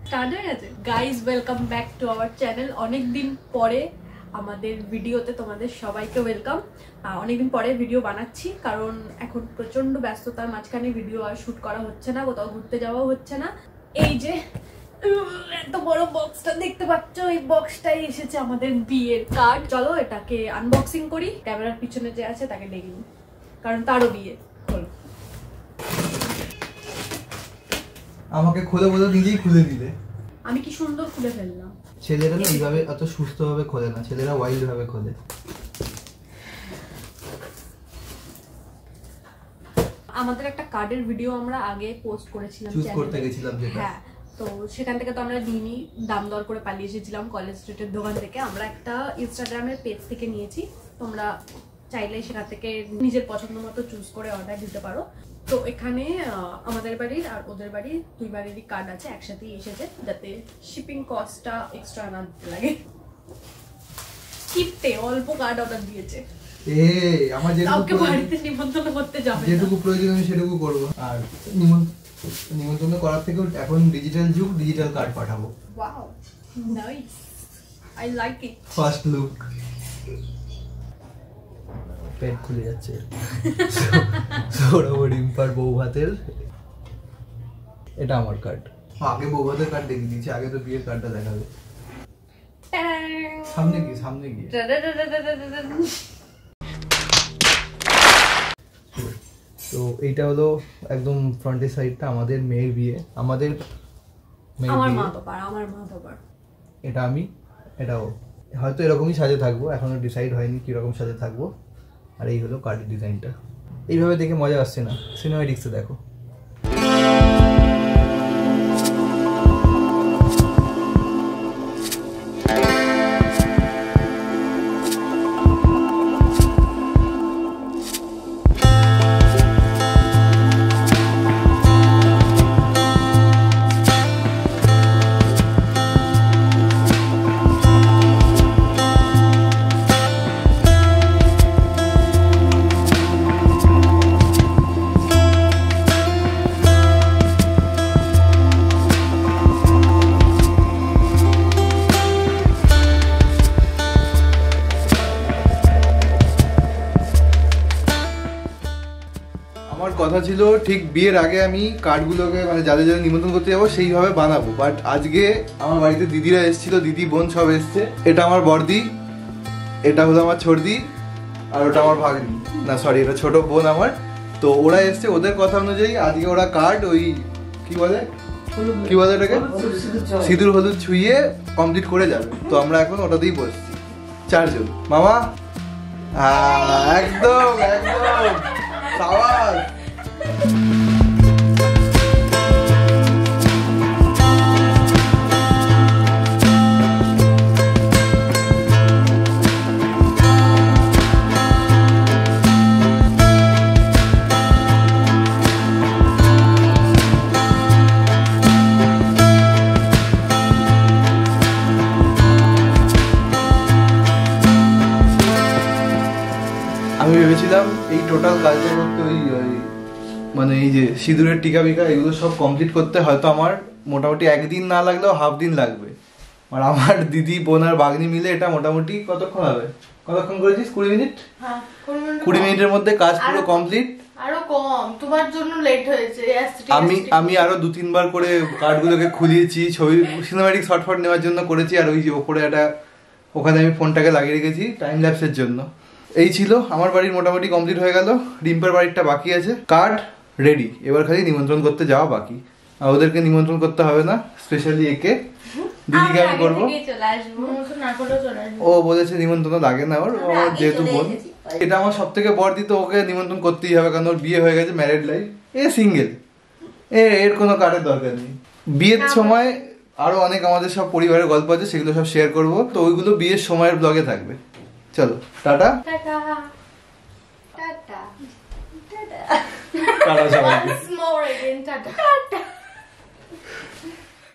Start হয়ে গেছে। Guys welcome back to our channel. অনেকদিন পরে আমাদের ভিডিওতে তোমাদের সবাইকে ওয়েলকাম। অনেকদিন পরে ভিডিও বানাচ্ছি কারণ এখন প্রচন্ড ব্যস্ততার মাঝখানে ভিডিও আর শুট করা হচ্ছে না, কোথাও ঘুরতে যাওয়াও হচ্ছে না। এই যে এত বড় বক্সটা দেখতে পাচ্ছ, এই বক্সটাই এসেছে আমাদের বিয়ের কার্ড। চলো এটাকে আনবক্সিং করি। ক্যামেরার পিছনে যে আছে তাকে ডেকে নিই কারণ তারও বিয়ে। খোলো। আমাকে খুলে বলে নিজেই খুলে দিলে। আমি কি সুন্দর খুলে ফেললাম। ছেলেরা না এইভাবে এত সুস্থভাবে খোলে না, ছেলেরা ওয়াইল্ড ভাবে খোলে। আমাদের একটা কার্ডের ভিডিও আমরা আগে পোস্ট করেছিলাম, চুজ করতে গেছিলাম যেটা। হ্যাঁ, তো সেখান থেকে তো আমরা নিইনি, দাম দর করে পালিয়ে এসেছিলাম কলেজ স্ট্রিটের দোকান থেকে। আমরা একটা ইনস্টাগ্রামের পেজ থেকে নিয়েছি, তোমরা চাইলে সেখান থেকে নিজের পছন্দ মতো চুজ করে অর্ডার দিতে পারো। তো এখানে আমাদের বাড়ির আর ওদের বাড়ির দুই বাড়িরই কার্ড আছে, একসাথেই এসেছে যাতে শিপিং কস্টটা এক্সট্রা না দিতে লাগে। কিপটে অল্প কার্ড অর্ডার দিয়েছে। আমার কাউকে বাড়িতে নিমন্ত্রণ করতে যাবে না, যেটুকু প্রয়োজন আমি সেটুকু করব। আর নিমন্ত্রণ করার থেকেও এখন ডিজিটাল যুগ, ডিজিটাল কার্ড পাঠাবো। Wow nice, I like it. First look. পেট খুলে যাচ্ছে। সৌরভ রিম্পার বউ ভাতের, এটা আমার কার্ড। আগে বউ ভাতের কার্ড দেখিয়ে দিয়েছি, আগে তো বিয়ের কার্ডটা দেখাবে। সামনে গিয়ে তো এইটা হলো একদম ফ্রন্টের সাইডটা আমাদের মেয়ের বিয়ে। আমার মা বাবার। এটা আমি, এটাও হয়তো এরকমই সাজে থাকবো, এখনো ডিসাইড হয়নি কিরকম সাজে থাকবো। আর এই হলো কার্ডের ডিজাইনটা। এইভাবে দেখে মজা আসছে না, সিনেমাটিক্সে দেখো। কথা ছিল ঠিক বিয়ের আগে আমি কার্ডগুলোকে মানে যাদের যাদের নিমন্ত্রণ করতে যাবো সেইভাবে বানাবো, বাট আজকে আমার বাড়িতে দিদিরা এসেছিল, দিদি বোন সব এসছে। এটা আমার বড়দি, এটা হলো আমার ছোটদি, আর ওটা আমার ভাগ্নি, না সরি এটা ছোট বোন আমার। তো ওরা এসছে, ওদের কথা অনুযায়ী আজকে ওরা কার্ড ওই কি বলে এটাকে সিঁদুর হলুদ ছুঁয়ে কমপ্লিট করে যাবে। তো আমরা এখন ওটাতেই বসছি চারজন। মামা একদম একদম সাবাস। আমি ভেবেছিলাম এই টোটাল কাজটা করতে ওই মানে এই যে সিঁদুরের টিকা বিকা এগুলো সব কমপ্লিট করতে হয়তো আমার মোটামুটি একদিন না লাগলেও হাফ দিন লাগবে। আর আমার দিদি বোন আর বাগনি মিলে এটা মোটামুটি কতক্ষণ হবে? কতক্ষণ করেছিস? 20 মিনিট? হ্যাঁ 20 মিনিটের মধ্যে কাজ পুরো কমপ্লিট। আরো কম, তোমার জন্য লেট হয়েছে। আমি আরো 2-3 বার করে কার্ডগুলোকে খুলিয়েছি, ছবি সিনেম্যাটিক শর্ট নেওয়ার জন্য করেছি। আর ওই যে ওপরে একটা ওখানে আমি ফোনটাকে লাগিয়ে রেখেছি টাইম ল্যাপসের জন্য। এই ছিল আমার বাড়ির মোটামুটি কমপ্লিট হয়ে গেল। রিম্পার বাড়িটা বাকি আছে, কার্ড রেডি, এবার খালি নিমন্ত্রণ করতে যাওয়া বাকি। আর ওদেরকে নিমন্ত্রণ করতে হবে না, স্পেশালি একে দিদিকে আমি করবো। ও বলেছে নিমন্ত্রণ লাগে না ওর, যেহেতু বোন। এটা আমার সব থেকে বড়দি, তো ওকে নিমন্ত্রণ করতেই হবে কারণ ওর বিয়ে হয়ে গেছে, ম্যারিড লাইফ। এ সিঙ্গেল, এর কোনো কার্ডের দরকার নেই। বিয়ের সময় আরো অনেক আমাদের সব পরিবারের গল্প আছে, সেগুলো সব শেয়ার করবো। তো ওইগুলো বিয়ের সময়ের ব্লগে থাকবে। চলো tata tata tata tata tata সবাইকে।